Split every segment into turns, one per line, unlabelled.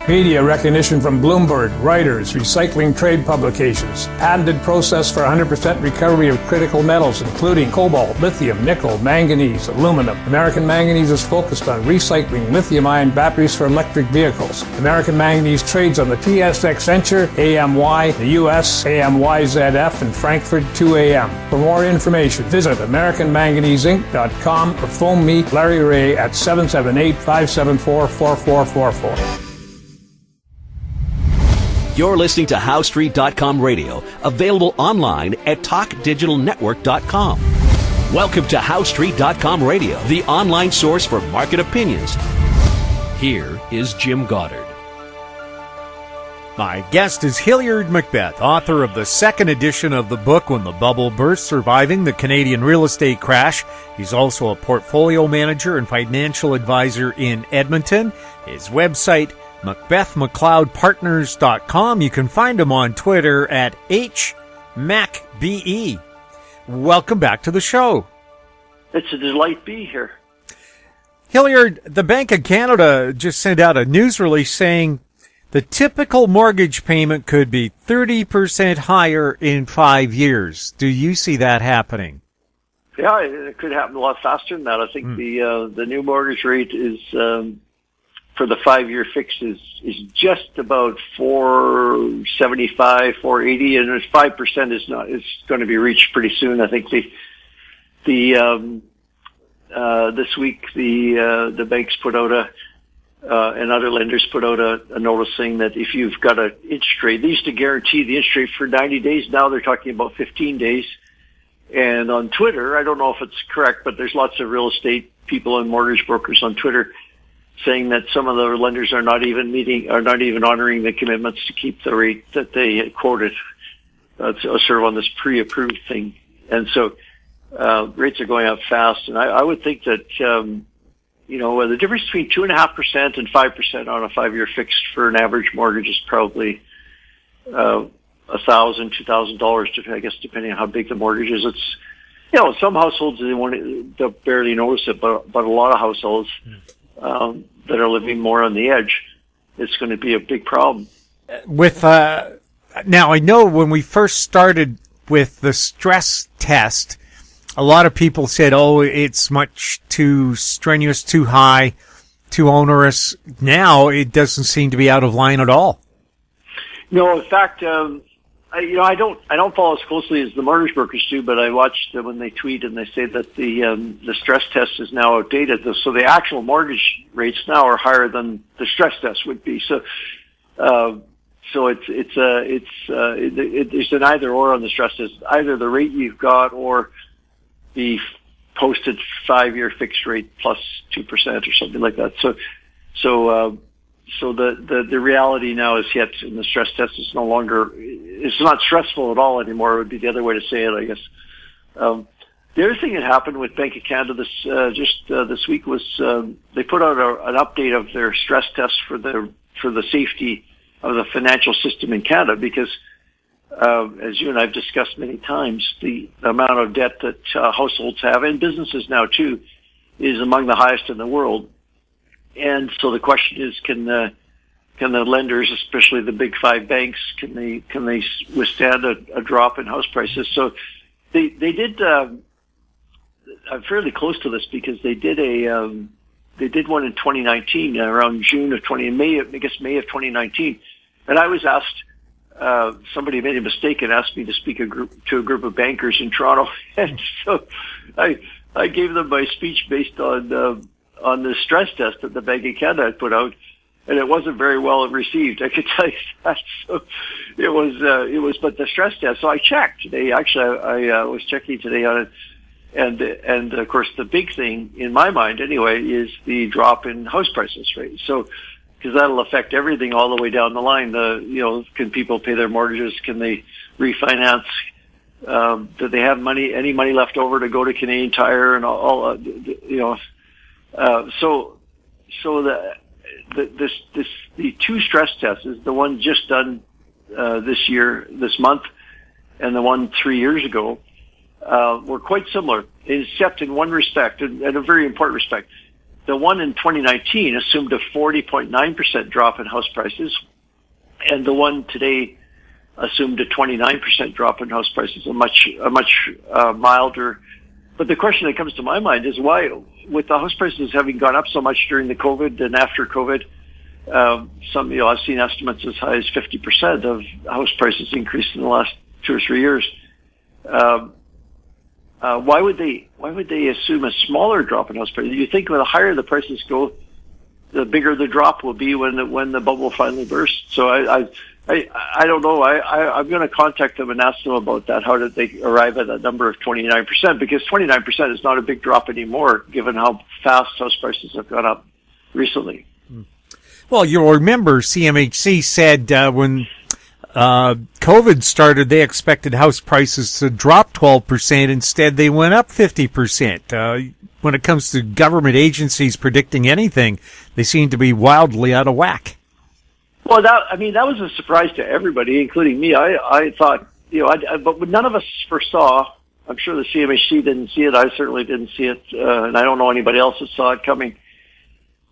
Media recognition from Bloomberg, Reuters, recycling trade publications. Patented process for 100% recovery of critical metals, including cobalt, lithium, nickel, manganese, aluminum. American Manganese is focused on recycling lithium-ion batteries for electric vehicles. American Manganese trades on the TSX Venture, AMY, the US, AMYZF, and Frankfurt 2AM. For more information, visit AmericanManganeseInc.com or phone me, Larry Ray, at 778-574-4444.
You're listening to HowStreet.com radio, available online at TalkDigitalNetwork.com. Welcome to HowStreet.com radio, the online source for market opinions. Here is Jim Goddard.
My guest is Hilliard MacBeth, author of the second edition of the book, When the Bubble Burst, Surviving the Canadian Real Estate Crash. He's also a portfolio manager and financial advisor in Edmonton. His website, MacBethMcLeodPartners.com. You can find him on Twitter at HMacBE. Welcome back to the show.
It's a delight to be here.
Hilliard, the Bank of Canada just sent out a news release saying the typical mortgage payment could be 30% higher in 5 years. Do you see that happening?
Yeah, it could happen a lot faster than that. I think the new mortgage rate is for the 5-year fix is just about 4.75, 4.80, and 5% is going to be reached pretty soon. I think this week the banks put out and other lenders put out a notice saying that if you've got an interest rate, they used to guarantee the interest rate for 90 days. Now they're talking about 15 days. And on Twitter, I don't know if it's correct, but there's lots of real estate people and mortgage brokers on Twitter saying that some of the lenders are not even honoring the commitments to keep the rate that they had quoted, sort of on this pre-approved thing. And so, rates are going up fast. And I would think that, the difference between 2.5% and 5% on a 5-year fixed for an average mortgage is probably, $1,000, $2,000, I guess, depending on how big the mortgage is. It's, some households, they'll barely notice it, but a lot of households, that are living more on the edge, it's going to be a big problem.
Now I know when we first started with the stress test, a lot of people said, it's much too strenuous, too high, too onerous. Now it doesn't seem to be out of line at all.
No, in fact, I don't follow as closely as the mortgage brokers do, but I watch them when they tweet and they say that the stress test is now outdated. So the actual mortgage rates now are higher than the stress test would be. So it's an either or on the stress test. Either the rate you've got or the posted 5-year fixed rate plus 2% or something like that. So the reality now is yet in the stress test is no longer, it's not stressful at all anymore. It would be the other way to say it, I guess. The other thing that happened with Bank of Canada this week was they put out an update of their stress test for the safety of the financial system in Canada because, as you and I've discussed many times, the amount of debt that households have and businesses now too is among the highest in the world. And so the question is, can the lenders, especially the big 5 banks, can they withstand a drop in house prices? So they did. I'm fairly close to this because they did one in 2019 around May of 2019, and I was asked. Somebody made a mistake and asked me to speak to a group of bankers in Toronto, and so I gave them my speech based on the stress test that the Bank of Canada had put out, and it wasn't very well received. I could tell you that. So it was, but the stress test. So I checked today. Actually, I was checking today on it, and of course the big thing in my mind anyway is the drop in house prices, right? So because that'll affect everything all the way down the line. Can people pay their mortgages? Can they refinance? Do they have any money left over to go to Canadian Tire and all? So the two stress tests is the one just done this month, and the one 3 years ago were quite similar, except in one respect, and a very important respect. the one in 2019 assumed a 40.9% drop in house prices, and the one today assumed a 29% drop in house prices, a much milder. But the question that comes to my mind is why, with the house prices having gone up so much during the COVID and after COVID, I've seen estimates as high as 50% of house prices increased in the last 2 or 3 years. Why would they assume a smaller drop in house prices? You think the higher the prices go, the bigger the drop will be when the bubble finally bursts. So I don't know. I'm going to contact them and ask them about that. How did they arrive at that number of 29%? Because 29% is not a big drop anymore, given how fast house prices have gone up recently.
Well, you'll remember CMHC said when COVID started, they expected house prices to drop 12%. Instead, they went up 50%. When it comes to government agencies predicting anything, they seem to be wildly out of whack.
Well, that was a surprise to everybody, including me. I thought, but none of us foresaw. I'm sure the CMHC didn't see it. I certainly didn't see it, and I don't know anybody else that saw it coming.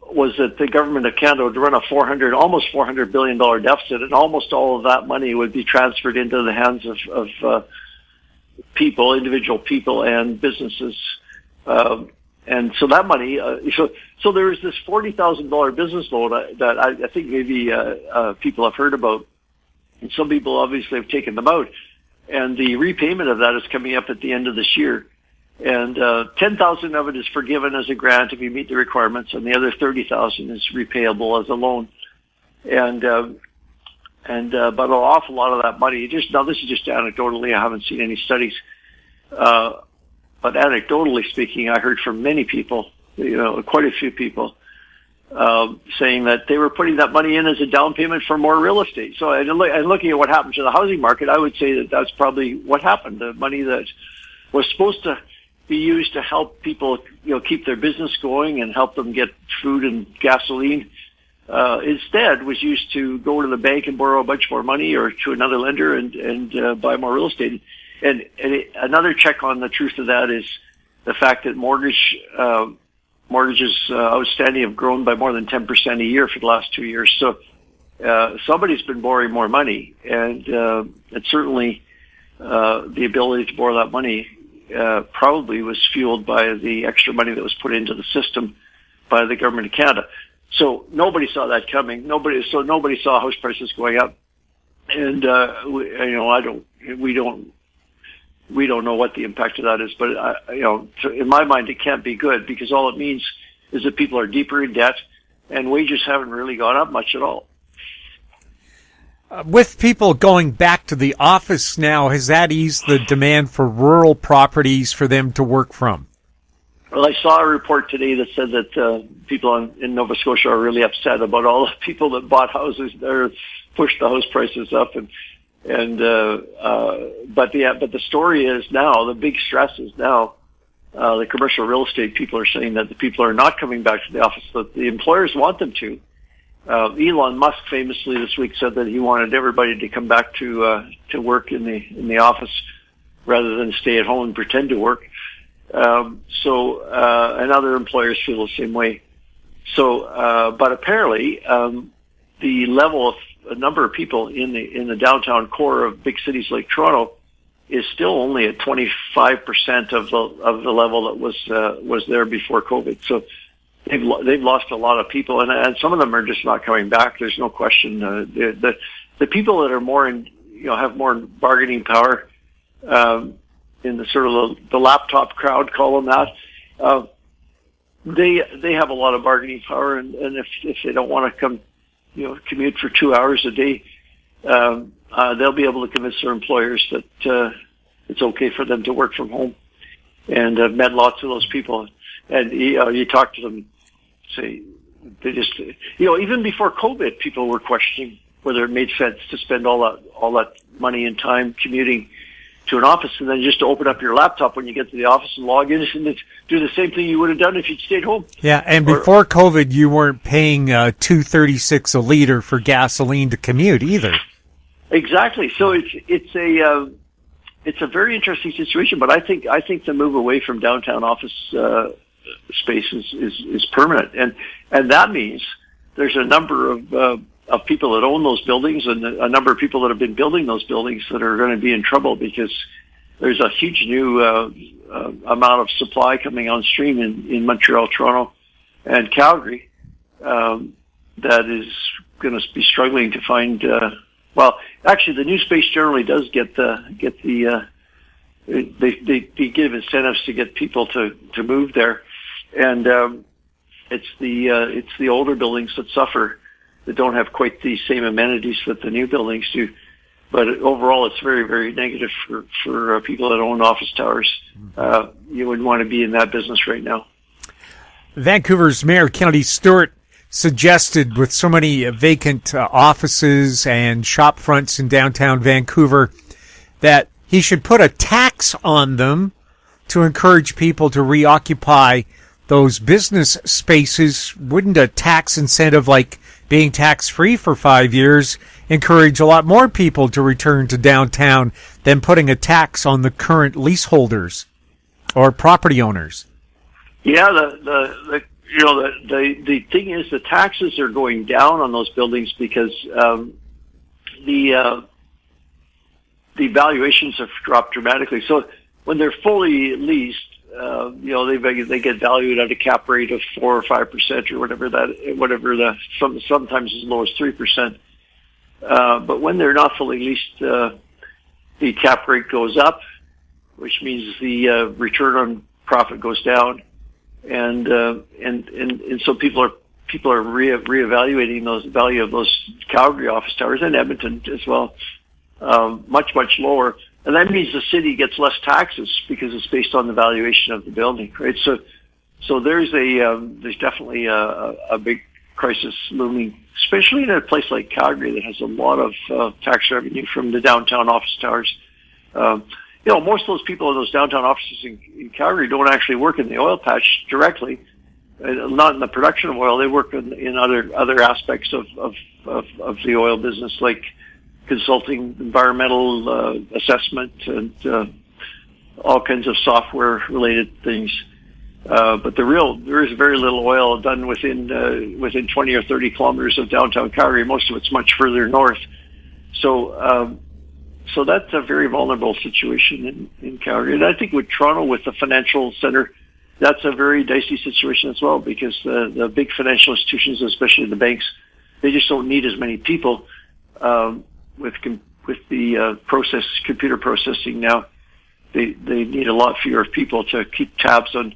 Was that the government of Canada would run almost $400 billion deficit, and almost all of that money would be transferred into the hands of people, individual people, and businesses. And so that money, so there was this $40,000 business loan that I think maybe people have heard about, and some people obviously have taken them out. And the repayment of that is coming up at the end of this year. And $10,000 of it is forgiven as a grant if you meet the requirements, and the other $30,000 is repayable as a loan. But an awful lot of that money, this is just anecdotally. I haven't seen any studies. But anecdotally speaking, I heard from many people, quite a few people, saying that they were putting that money in as a down payment for more real estate. So, and looking at what happened to the housing market, I would say that that's probably what happened. The money that was supposed to be used to help people, keep their business going and help them get food and gasoline, instead was used to go to the bank and borrow a bunch more money or to another lender and buy more real estate. And another check on the truth of that is the fact that mortgages outstanding have grown by more than 10% a year for the last 2 years. So somebody's been borrowing more money, and certainly the ability to borrow that money probably was fueled by the extra money that was put into the system by the government of Canada. So nobody saw that coming. Nobody saw house prices going up, and we don't know what the impact of that is, but in my mind, it can't be good, because all it means is that people are deeper in debt, and wages haven't really gone up much at all.
With people going back to the office now, has that eased the demand for rural properties for them to work from?
Well, I saw a report today that said that people in Nova Scotia are really upset about all the people that bought houses there, pushed the house prices up, but the story is now, the big stress is now, the commercial real estate people are saying that the people are not coming back to the office, but the employers want them to. Elon Musk famously this week said that he wanted everybody to come back to work in the office rather than stay at home and pretend to work. And other employers feel the same way. So, but apparently, the level of a number of people in the downtown core of big cities like Toronto is still only at 25% of the level that was there before COVID. So they've lost a lot of people, and some of them are just not coming back. There's no question. The people that are more have more bargaining power, in the sort of the laptop crowd, call them that. They have a lot of bargaining power, and if they don't want to come, commute for 2 hours a day, they'll be able to convince their employers that it's okay for them to work from home. And I've met lots of those people, and you talk to them, say they just, even before COVID, people were questioning whether it made sense to spend all that money and time commuting to an office, and then just to open up your laptop when you get to the office and log in and do the same thing you would have done if you'd stayed home.
Yeah, and before COVID, you weren't paying $2.36 a liter for gasoline to commute either.
Exactly. So it's a very interesting situation. But I think the move away from downtown office space is permanent, and that means there's a number of people that own those buildings and a number of people that have been building those buildings that are going to be in trouble because there's a huge new amount of supply coming on stream in Montreal, Toronto, and Calgary that is going to be struggling to find. Well, actually, the new space generally does get the they give incentives to get people to move there, and it's the older buildings that suffer, that don't have quite the same amenities that the new buildings do. But overall, it's very, very negative for people that own office towers. You wouldn't want to be in that business right now.
Vancouver's Mayor Kennedy Stewart suggested, with so many vacant offices and shop fronts in downtown Vancouver, that he should put a tax on them to encourage people to reoccupy those business spaces. Wouldn't a tax incentive like being tax-free for 5 years encourage a lot more people to return to downtown than putting a tax on the current leaseholders or property owners?
Yeah, the thing is, the taxes are going down on those buildings because the valuations have dropped dramatically. So when they're fully leased, they get valued at a cap rate of 4 or 5% or sometimes as low as 3%. But when they're not fully leased, the cap rate goes up, which means the return on profit goes down, and so people are reevaluating the value of those Calgary office towers and Edmonton as well, much lower. And that means the city gets less taxes because it's based on the valuation of the building, right? So there's definitely a big crisis looming, especially in a place like Calgary that has a lot of tax revenue from the downtown office towers. Most of those people in those downtown offices in Calgary don't actually work in the oil patch directly, not in the production of oil. They work in other aspects of the oil business, like consulting, environmental assessment, and all kinds of software-related things. But there is very little oil done within 20 or 30 kilometers of downtown Calgary. Most of it's much further north. So that's a very vulnerable situation in Calgary. And I think with Toronto, with the financial center, that's a very dicey situation as well, because the big financial institutions, especially the banks, they just don't need as many people. With the computer processing now, they need a lot fewer people to keep tabs on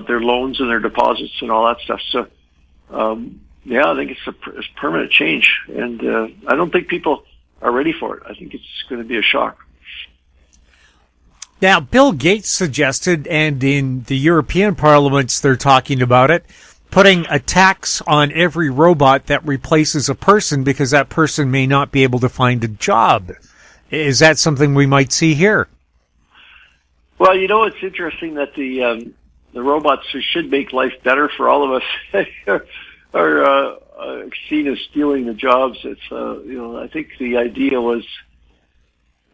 their loans and their deposits and all that stuff. So, I think it's a permanent change, and I don't think people are ready for it. I think it's going to be a shock.
Now, Bill Gates suggested, and in the European parliaments they're talking about it, putting a tax on every robot that replaces a person because that person may not be able to find a job. Is that something we might see here?
Well, it's interesting that the robots who should make life better for all of us are seen as stealing the jobs. It's I think the idea was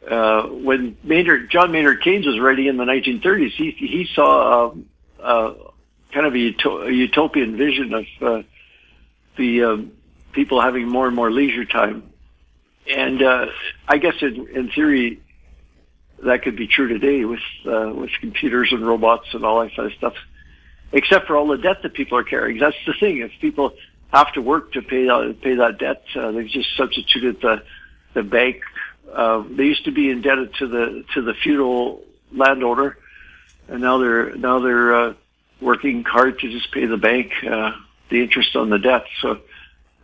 when John Maynard Keynes was writing in the 1930s, he saw kind of a utopian vision of the people having more and more leisure time, and I guess in theory that could be true today with computers and robots and all that kind of stuff, except for all the debt that people are carrying. That's the thing. If people have to work to pay that debt, they've just substituted the bank. They used to be indebted to the feudal landowner, and now they're working hard to just pay the bank the interest on the debt. So,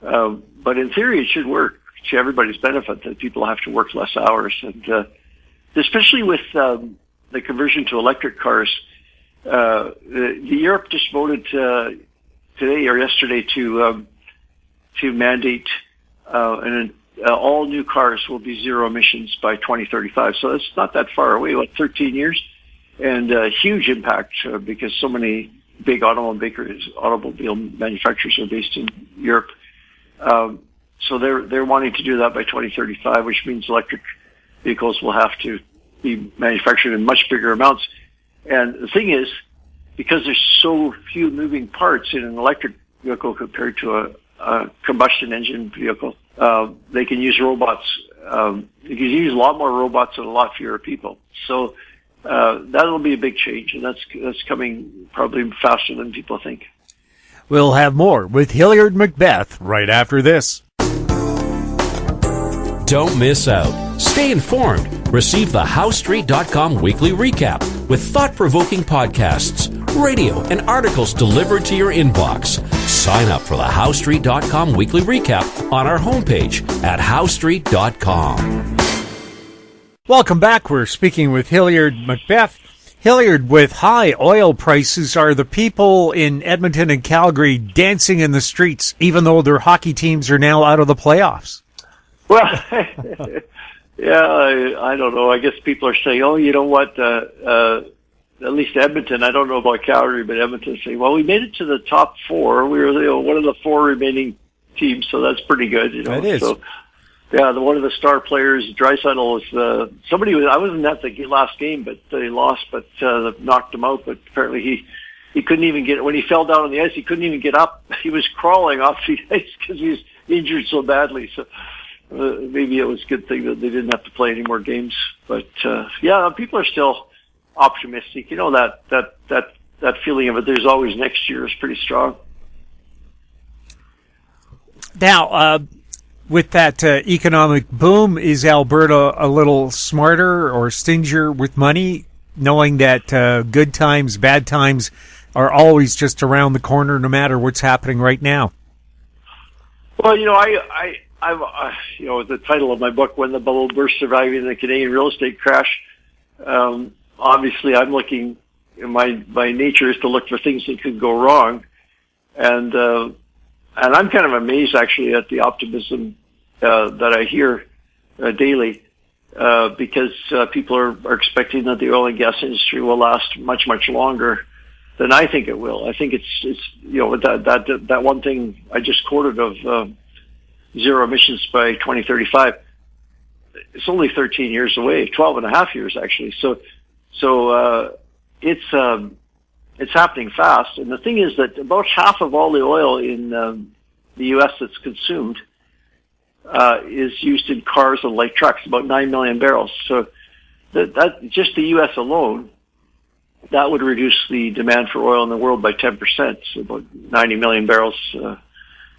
but in theory, it should work to everybody's benefit that people have to work less hours, and especially with the conversion to electric cars. Europe just voted today or yesterday to mandate and all new cars will be zero emissions by 2035. So it's not that far away, like 13 years, and a huge impact because so many big automobile manufacturers are based in Europe. So they're wanting to do that by 2035, which means electric vehicles will have to be manufactured in much bigger amounts. And the thing is, because there's so few moving parts in an electric vehicle compared to a combustion engine vehicle, they can use robots. You can use a lot more robots and a lot fewer people. So that'll be a big change, and that's coming probably faster than people think.
We'll have more with Hilliard MacBeth right after this.
Don't miss out. Stay informed. Receive the HowStreet.com weekly recap with thought-provoking podcasts, radio, and articles delivered to your inbox. Sign up for the HowStreet.com weekly recap on our homepage at HowStreet.com.
Welcome back. We're speaking with Hilliard MacBeth. Hilliard, with high oil prices, are the people in Edmonton and Calgary dancing in the streets, even though their hockey teams are now out of the playoffs?
Well, yeah, I don't know. I guess people are saying, oh, you know what, at least Edmonton, I don't know about Calgary, but Edmonton saying, well, we made it to the top four. We were one of the four remaining teams, so that's pretty good.
That is.
So, yeah, one of the star players, Draisaitl, was I wasn't at the last game, but they lost, but knocked him out. But apparently he couldn't even get, when he fell down on the ice, he couldn't even get up. He was crawling off the ice because he was injured so badly. So maybe it was a good thing that they didn't have to play any more games. But yeah, people are still optimistic. You know, that feeling of it, there's always next year, is pretty strong.
Now, with that economic boom, is Alberta a little smarter or stingier with money, knowing that good times, bad times are always just around the corner, no matter what's happening right now?
Well, you know, I'm you know, the title of my book, When the Bubble Burst, Surviving the Canadian Real Estate Crash. Obviously, I'm looking. My nature is to look for things that could go wrong, and I'm kind of amazed actually at the optimism that I hear daily, because people are expecting that the oil and gas industry will last much, much longer than I think it will. I think it's you know, that one thing I just quoted of zero emissions by 2035. It's only 13 years away, 12 and a half years actually. So it's happening fast. And the thing is that about half of all the oil in the U.S. that's consumed is used in cars and light trucks, about 9 million barrels. So that just the U.S. alone, that would reduce the demand for oil in the world by 10%. So about 90 million barrels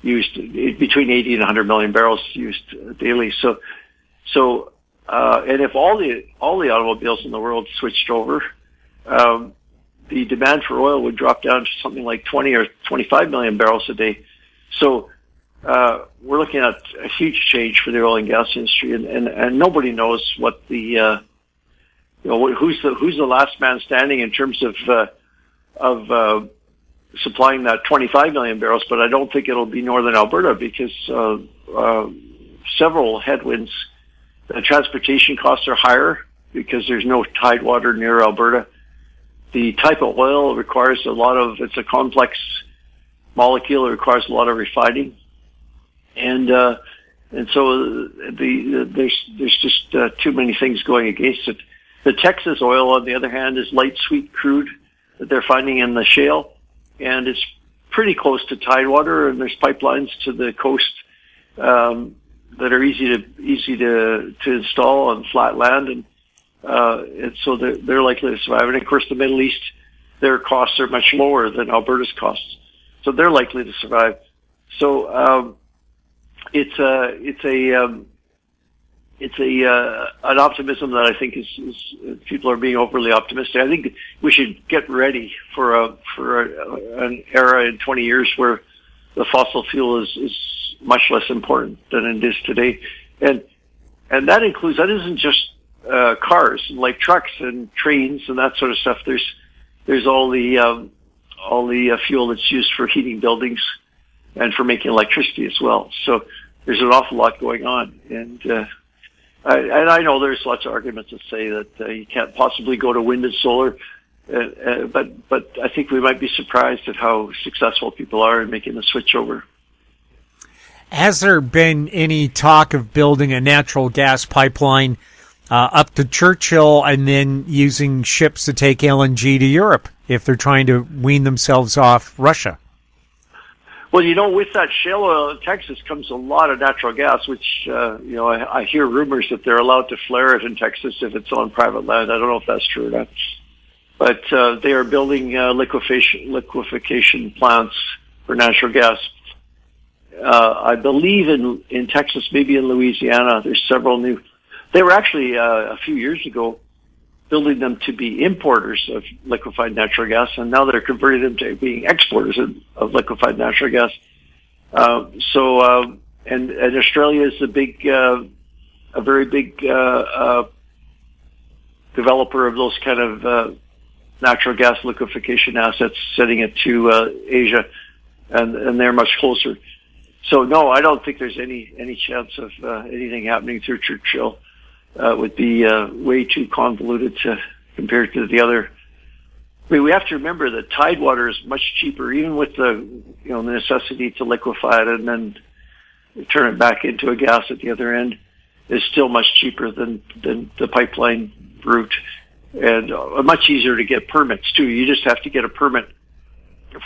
used, between 80 and 100 million barrels used daily. So and if all the automobiles in the world switched over, the demand for oil would drop down to something like 20 or 25 million barrels a day. So we're looking at a huge change for the oil and gas industry, and nobody knows what the you know, who's the last man standing in terms of supplying that 25 million barrels. But I don't think it'll be Northern Alberta, because several headwinds. The transportation costs are higher because there's no tidewater near Alberta. The type of oil requires it's a complex molecule. It requires a lot of refining. And so there's just too many things going against it. The Texas oil, on the other hand, is light sweet crude that they're finding in the shale, and it's pretty close to tidewater, and there's pipelines to the coast that are easy to install on flat land, and so they're likely to survive. And of course, the Middle East, their costs are much lower than Alberta's costs, so they're likely to survive. So it's an optimism that I think is people are being overly optimistic. I think we should get ready for an era in 20 years where the fossil fuel is much less important than it is today, and that isn't just cars, like trucks and trains and that sort of stuff. There's all the fuel that's used for heating buildings and for making electricity as well. So there's an awful lot going on, and I know there's lots of arguments that say that you can't possibly go to wind and solar, but I think we might be surprised at how successful people are in making the switch over.
Has there been any talk of building a natural gas pipeline up to Churchill and then using ships to take LNG to Europe? if they're trying to wean themselves off Russia.
Well, with that shale oil in Texas comes a lot of natural gas, which, I hear rumors that they're allowed to flare it in Texas if it's on private land. I don't know if that's true or not. But they are building liquefaction plants for natural gas. I believe in Texas, maybe in Louisiana, there's several new. They were actually, a few years ago, building them to be importers of liquefied natural gas, and now they're converting them to being exporters of liquefied natural gas. And Australia is a very big developer of those kind of natural gas liquefaction assets, sending it to Asia, and they're much closer. So no, I don't think there's any chance of anything happening through Churchill. Would be way too convoluted compared to the other. I mean, we have to remember that tidewater is much cheaper, even with the the necessity to liquefy it and then turn it back into a gas at the other end is still much cheaper than the pipeline route, and much easier to get permits too. You just have to get a permit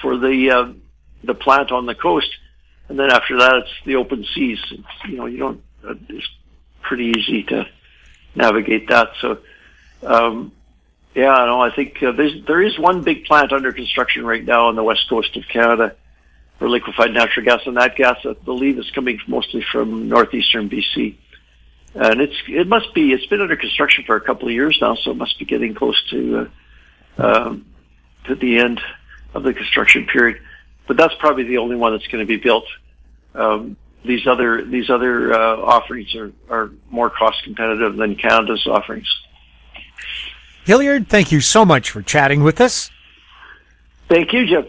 for the plant on the coast, and then after that it's the open seas. It's pretty easy to navigate that. So, I think there is one big plant under construction right now on the west coast of Canada for liquefied natural gas, and that gas, I believe, is coming mostly from northeastern BC. And it's been under construction for a couple of years now, so it must be getting close to the end of the construction period. But that's probably the only one that's going to be built. These other offerings are more cost competitive than Canada's offerings.
Hilliard, thank you so much for chatting with us.
Thank you, Jim.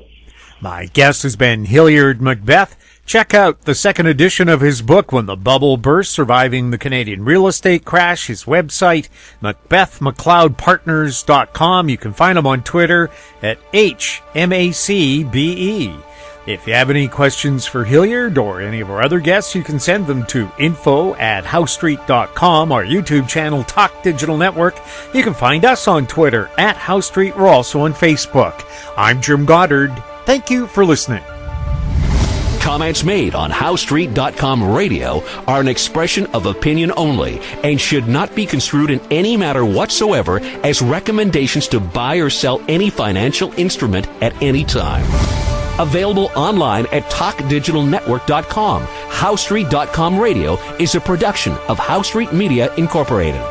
My guest has been Hilliard MacBeth. Check out the second edition of his book, When the Bubble Burst, Surviving the Canadian Real Estate Crash. His website, MacBethMcLeodPartners.com. You can find him on Twitter at HMACBE. If you have any questions for Hilliard or any of our other guests, you can send them to info@HowStreet.com, our YouTube channel, Talk Digital Network. You can find us on Twitter @HowStreet. We're also on Facebook. I'm Jim Goddard. Thank you for listening.
Comments made on HowStreet.com radio are an expression of opinion only and should not be construed in any matter whatsoever as recommendations to buy or sell any financial instrument at any time. Available online at TalkDigitalNetwork.com. HowStreet.com radio is a production of HowStreet Media Incorporated.